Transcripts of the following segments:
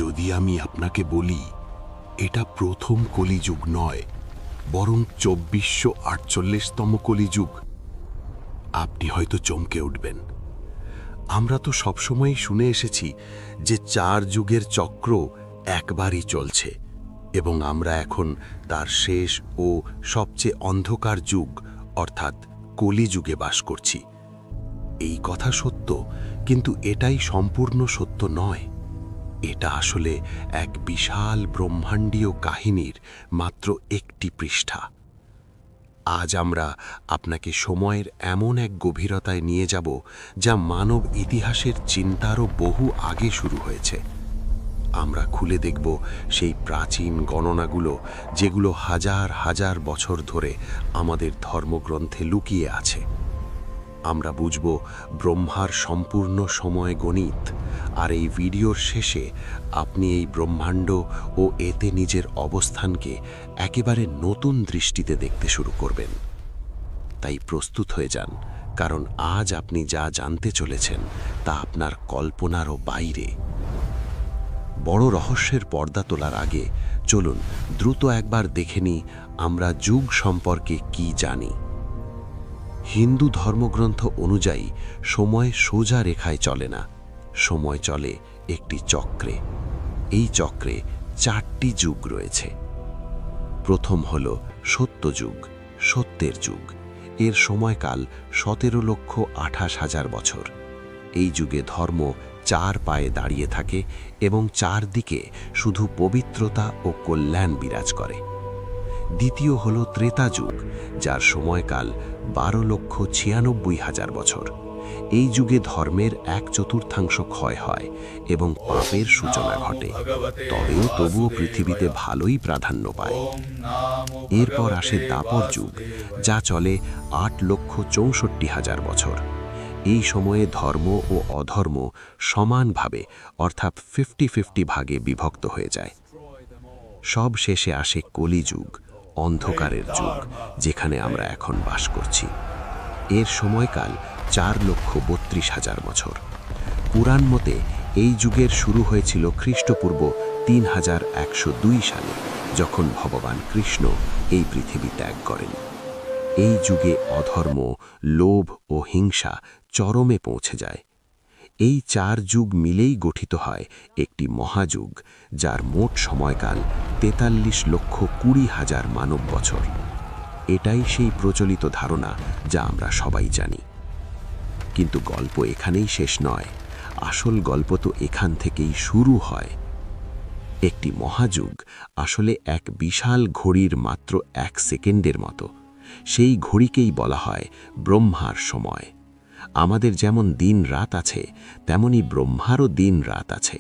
যদি আমি আপনাকে বলি এটা প্রথম কলিযুগ নয়, বরং 2448তম কলিযুগ, আপনি হয়তো চমকে উঠবেন। আমরা তো সবসময়ই শুনে এসেছি যে 4 যুগের চক্র একবারই চলছে, এবং আমরা এখন তার শেষ ও সবচেয়ে অন্ধকার যুগ অর্থাৎ কলিযুগে বাস করছি। এই কথা সত্য, কিন্তু এটাই সম্পূর্ণ সত্য নয়। এটা আসলে এক বিশাল ব্রহ্মাণ্ডীয় কাহিনীর মাত্র একটি পৃষ্ঠা। আজ আমরা আপনাকে সময়ের এমন এক গভীরতায় নিয়ে যাব যা মানব ইতিহাসের চিন্তারও বহু আগে শুরু হয়েছে। আমরা খুলে দেখব সেই প্রাচীন গণনাগুলো যেগুলো হাজার হাজার বছর ধরে আমাদের ধর্মগ্রন্থে লুকিয়ে আছে। আমরা বুঝব ব্রহ্মার সম্পূর্ণ সময় গণিত, আর এই ভিডিওর শেষে আপনি এই ব্রহ্মাণ্ড ও এতে নিজের অবস্থানকে একেবারে নতুন দৃষ্টিতে দেখতে শুরু করবেন। তাই প্রস্তুত হয়ে যান, কারণ আজ আপনি যা জানতে চলেছেন তা আপনার কল্পনারও বাইরে। বড় রহস্যের পর্দা তোলার আগে চলুন দ্রুত একবার দেখে নিই আমরা যুগ সম্পর্কে কি জানি। হিন্দু ধর্মগ্রন্থ অনুযায়ী সময় সোজা রেখায় চলে না, সময় চলে একটি চক্রে। এই চক্রে 4টি যুগ রয়েছে। প্রথম হল সত্যযুগ, সত্যের যুগ। এর সময়কাল 17,28,000 বছর। এই যুগে ধর্ম 4 পায়ে দাঁড়িয়ে থাকে এবং 4 দিকে শুধু পবিত্রতা ও কল্যাণ বিরাজ করে। দ্বিতীয় হল ত্রেতা যুগ, যার সময়কাল 12,96,000 বছর। এই যুগে ধর্মের 1/4 ক্ষয় হয় এবং পাপের সূচনা ঘটে, তবুও পৃথিবীতে ভালোই প্রাধান্য পায়। এরপর আসে দাপর যুগ, যা চলে 8,64,000 বছর। এই সময়ে ধর্ম ও অধর্ম সমানভাবে অর্থাৎ 50-50 ভাগে বিভক্ত হয়ে যায়। সব শেষে আসে কলিযুগ, অন্ধকারের যুগ, যেখানে আমরা এখন বাস করছি। এর সময়কাল 4,32,000 বছর। পুরাণ মতে এই যুগের শুরু হয়েছিল খ্রিস্টপূর্ব 3102 সালে, যখন ভগবান কৃষ্ণ এই পৃথিবী ত্যাগ করেন। এই যুগে অধর্ম, লোভ ও হিংসা চরমে পৌঁছে যায়। এই 4 যুগ মিলেই গঠিত হয় একটি মহাযুগ, যার মোট সময়কাল 43,20,000 মানব বছর। এটাই সেই প্রচলিত ধারণা যা আমরা সবাই জানি। কিন্তু গল্প এখানেই শেষ নয়, আসল গল্প তো এখান থেকেই শুরু হয়। একটি মহাযুগ আসলে এক বিশাল ঘড়ির মাত্র 1 সেকেন্ডের মতো। সেই ঘড়িকেই বলা হয় ব্রহ্মার সময়। আমাদের যেমন দিন রাত আছে, তেমনি ব্রহ্মারও দিন রাত আছে।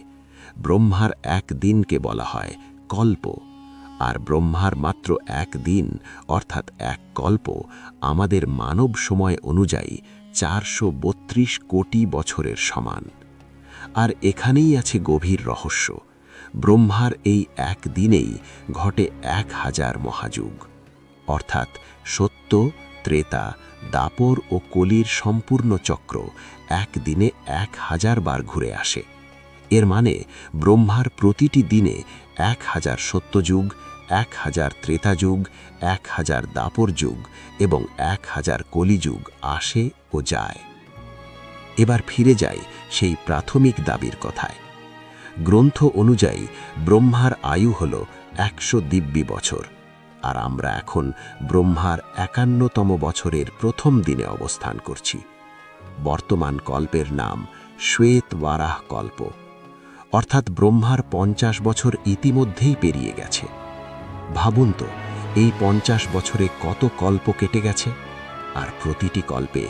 ব্রহ্মার 1 দিনকে বলা হয় কল্প, আর ব্রহ্মার মাত্র 1 দিন অর্থাৎ 1 কল্প আমাদের মানব সময় অনুযায়ী 432 কোটি বছরের সমান। আর এখানেই আছে গভীর রহস্য। ব্রহ্মার এই 1 দিনেই ঘটে 1000 মহাযুগ, অর্থাৎ সত্য, ত্রেতা, দাপর ও কলির সম্পূর্ণ চক্র 1 দিনে 1000 বার ঘুরে আসে। এর মানে ব্রহ্মার প্রতিটি দিনে 1000 সত্যযুগ, 1000 ত্রেতা যুগ, 1000 দাপর যুগ এবং 1000 কলিযুগ আসে ও যায়। এবার ফিরে যাই সেই প্রাথমিক দাবির কথায়। গ্রন্থ অনুযায়ী ব্রহ্মার আয়ু হল 100 দিব্যি বছর, আর আমরা এখন ব্রহ্মার 51তম বছরের প্রথম দিনে অবস্থান করছি। বর্তমান কল্পের নাম শ্বেতবারাহ কল্প, অর্থাৎ ব্রহ্মার 50 বছর ইতিমধ্যেই পেরিয়ে গেছে। ভাবুন তো, এই 50 বছরে কত কল্প কেটে গেছে, আর প্রতিটি কল্পে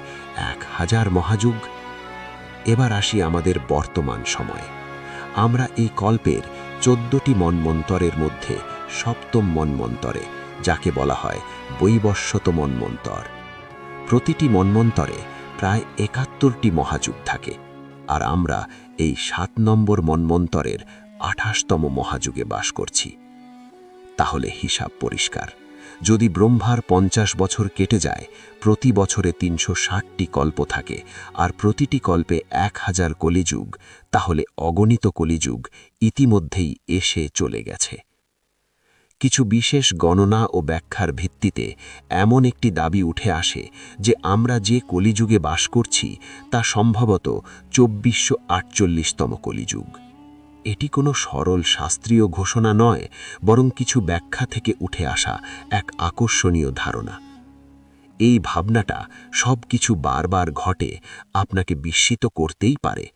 1000 মহাযুগ। এবার আসি আমাদের বর্তমান সময়ে। আমরা এই কল্পের 14টি মন্বন্তরের মধ্যে 7ম মন্বন্তরে, যাকে বলা হয় বৈবস্বত মন্বন্তর। প্রতিটি মন্বন্তরে প্রায় 71টি মহাযুগ থাকে, আর আমরা এই 7 নম্বর মন্বন্তরের 28তম মহাযুগে বাস করছি। তাহলে হিসাব পরিষ্কার। যদি ব্রহ্মার 50 বছর কেটে যায়, প্রতি বছরে 360টি কল্প থাকে, আর প্রতিটি কল্পে 1000 কলিযুগ, তাহলে অগণিত কলিযুগ ইতিমধ্যেই এসে চলে গেছে। কিছু বিশেষ গণনা ও ব্যাখ্যার ভিত্তিতে এমন একটি দাবি উঠে আসে যে আমরা যে কলিযুগে বাস করছি তা সম্ভবত 2448তম কলিযুগ। এটি কোনো সরল শাস্ত্রীয় ঘোষণা নয়, বরং কিছু ব্যাখ্যা থেকে উঠে আসা এক আকর্ষণীয় ধারণা। এই ভাবনাটা সব কিছু বারবার ঘটে আপনাকে বিস্মিত করতেই পারে,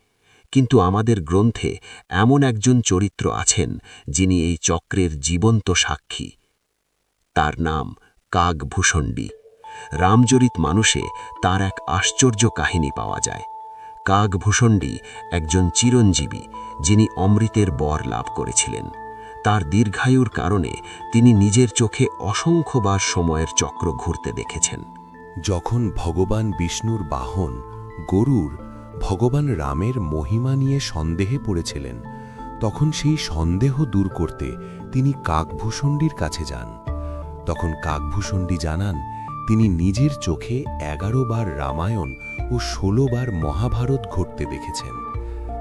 কিন্তু আমাদের গ্রন্থে এমন একজন চরিত্র আছেন যিনি এই চক্রের জীবন্ত সাক্ষী। তার নাম কাকভূষণ্ডী। রামচরিত মানুষে তার এক আশ্চর্য কাহিনী পাওয়া যায়। কাকভূষণ্ডী একজন চিরঞ্জীবী যিনি অমৃতের বর লাভ করেছিলেন। তার দীর্ঘায়ুর কারণে তিনি নিজের চোখে অসংখ্যবার সময়ের চক্র ঘুরতে দেখেছেন। যখন ভগবান বিষ্ণুর বাহন গরুর ভগবান রামের মহিমা নিয়ে সন্দেহে পড়েছিলেন, তখন সেই সন্দেহ দূর করতে তিনি কাকভূষণ্ডীর কাছে যান। তখন কাকভূষণ্ডী জানান তিনি নিজের চোখে 11 বার রামায়ণ ও 16 বার মহাভারত ঘটতে দেখেছেন।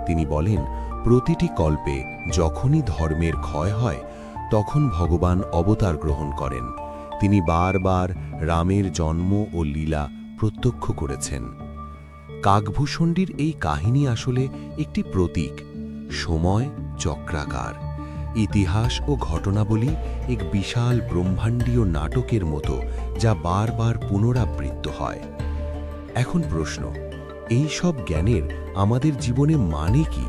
তিনি বলেন, প্রতিটি কল্পে যখনই ধর্মের ক্ষয় হয় তখন ভগবান অবতার গ্রহণ করেন। তিনি বারবার রামের জন্ম ও লীলা প্রত্যক্ষ করেছেন। কাকভূষণ্ডীর এই কাহিনী আসলে একটি প্রতীক। সময় চক্রাকার, ইতিহাস ও ঘটনাবলী এক বিশাল ব্রহ্মাণ্ডীয় নাটকের মতো, যা বারবার পুনরাবৃত্ত হয়। এখন প্রশ্ন, এই সব জ্ঞানের আমাদের জীবনে মানে কি?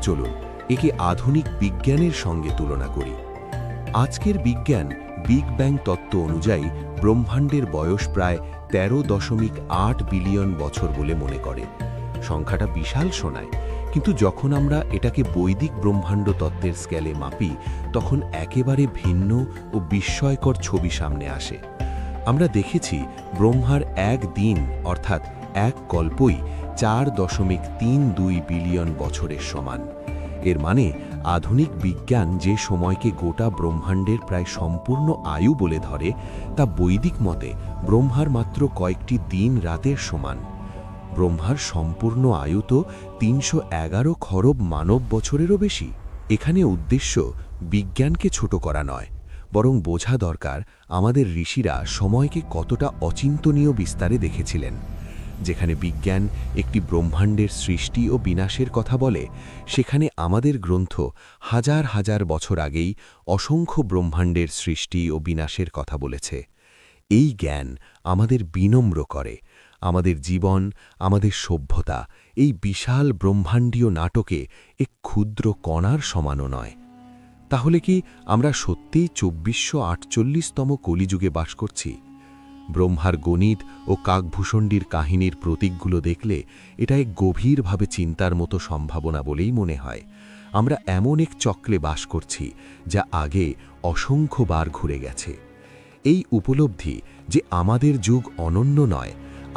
চলুন একে আধুনিক বিজ্ঞানের সঙ্গে তুলনা করি। আজকের বিজ্ঞান বিগ ব্যাং তত্ত্ব অনুযায়ী ব্রহ্মাণ্ডের বয়স প্রায় 13.8 বিলিয়ন বছর বলে মনে করে। সংখ্যাটা বিশাল শোনায়, কিন্তু যখন আমরা এটাকে বৈদিক ব্রহ্মাণ্ড তত্ত্বের স্কেলে মাপি তখন একেবারে ভিন্ন ও বিস্ময়কর ছবি সামনে আসে। আমরা দেখেছি ব্রহ্মার এক দিন অর্থাৎ এক কল্পই 4.32 বিলিয়ন বছরের সমান। এর মানে আধুনিক বিজ্ঞান যে সময়কে গোটা ব্রহ্মাণ্ডের প্রায় সম্পূর্ণ আয়ু বলে ধরে, তা বৈদিক মতে ব্রহ্মার মাত্র কয়েকটি দিন রাতের সমান। ব্রহ্মার সম্পূর্ণ আয়ু তো 311 খরব মানব বছরেরও বেশি। এখানে উদ্দেশ্য বিজ্ঞানকে ছোট করা নয়, বরং বোঝা দরকার আমাদের ঋষিরা সময়কে কতটা অচিন্তনীয় বিস্তারে দেখেছিলেন। যেখানে বিজ্ঞান একটি ব্রহ্মাণ্ডের সৃষ্টি ও বিনাশের কথা বলে, সেখানে আমাদের গ্রন্থ হাজার হাজার বছর আগেই অসংখ্য ব্রহ্মাণ্ডের সৃষ্টি ও বিনাশের কথা বলেছে। এই জ্ঞান আমাদের বিনম্র করে। আমাদের জীবন, আমাদের সভ্যতা এই বিশাল ব্রহ্মাণ্ডীয় নাটকে এক ক্ষুদ্র কণার সমানও নয়। তাহলে কি আমরা সত্যিই 2448তম কলিযুগে বাস করছি? ব্রহ্মার গণিত ও কাকভূষণ্ডীর কাহিনীর প্রতীকগুলো দেখলে এটা এক গভীরভাবে চিন্তার মতো সম্ভাবনা বলেই মনে হয়। আমরা এমন এক চক্রে বাস করছি যা আগে অসংখ্যবার ঘুরে গেছে। এই উপলব্ধি যে আমাদের যুগ অনন্য নয়,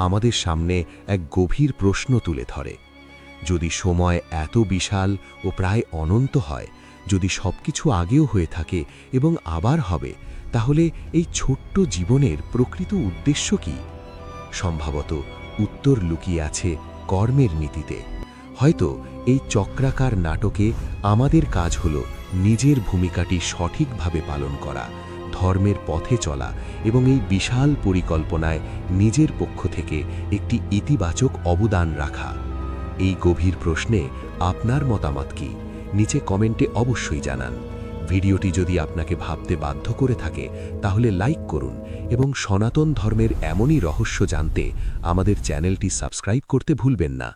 আমাদের সামনে এক গভীর প্রশ্ন তুলে ধরে। যদি সময় এত বিশাল ও প্রায় অনন্ত হয়, যদি সবকিছু আগেও হয়ে থাকে এবং আবার হবে, তাহলে এই ছোট্ট জীবনের প্রকৃত উদ্দেশ্য কি? সম্ভবত উত্তর লুকিয়ে আছে কর্মের নীতিতে। হয়তো এই চক্রাকার নাটকে আমাদের কাজ হলো নিজের ভূমিকাটি সঠিকভাবে পালন করা, ধর্মের পথে চলা এবং এই বিশাল পরিকল্পনায় নিজের পক্ষ থেকে একটি ইতিবাচক অবদান রাখা। এই গভীর প্রশ্নে আপনার মতামত কি? নিচে কমেন্টে অবশ্যই জানান। ভিডিওটি যদি আপনাকে ভাবতে বাধ্য করে থাকে তাহলে লাইক করুন এবং সনাতন ধর্মের এমনই রহস্য জানতে আমাদের চ্যানেলটি সাবস্ক্রাইব করতে ভুলবেন না।